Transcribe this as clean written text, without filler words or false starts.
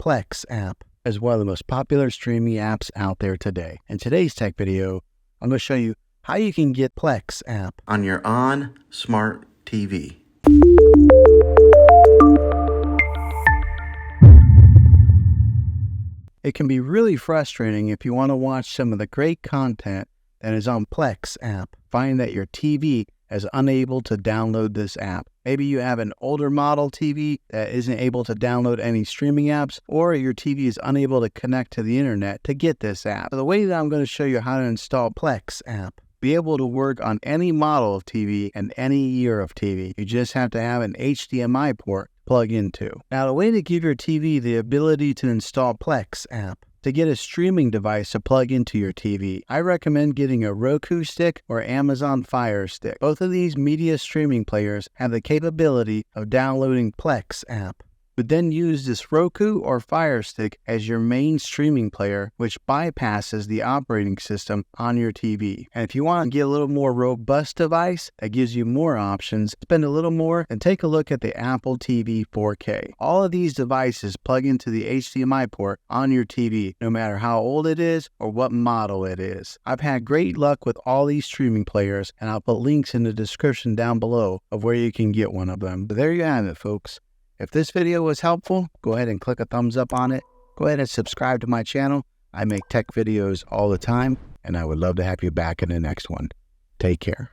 Plex App as one of the most popular streaming apps out there today. In today's tech video, I'm going to show you how you can get Plex App on your ONN Smart TV. It can be really frustrating if you want to watch some of the great content that is on Plex App. Find that your TV is unable to download this app. Maybe you have an older model TV that isn't able to download any streaming apps, or your TV is unable to connect to the internet to get this app. So the way that I'm going to show you how to install Plex App, be able to work on any model of TV and any year of TV. You just have to have an HDMI port plug into. Now, the way to give your TV the ability to install Plex App, to get a streaming device to plug into your TV, I recommend getting a Roku stick or Amazon Fire Stick. Both of these media streaming players have the capability of downloading Plex App. But then use this Roku or Fire Stick as your main streaming player, which bypasses the operating system on your TV. And if you want to get a little more robust device that gives you more options, spend a little more and take a look at the Apple TV 4K. All of these devices plug into the HDMI port on your TV, no matter how old it is or what model it is. I've had great luck with all these streaming players, and I'll put links in the description down below of where you can get one of them. But there you have it, folks. If this video was helpful, go ahead and click a thumbs up on it. Go ahead and subscribe to my channel. I make tech videos all the time, and I would love to have you back in the next one. Take care.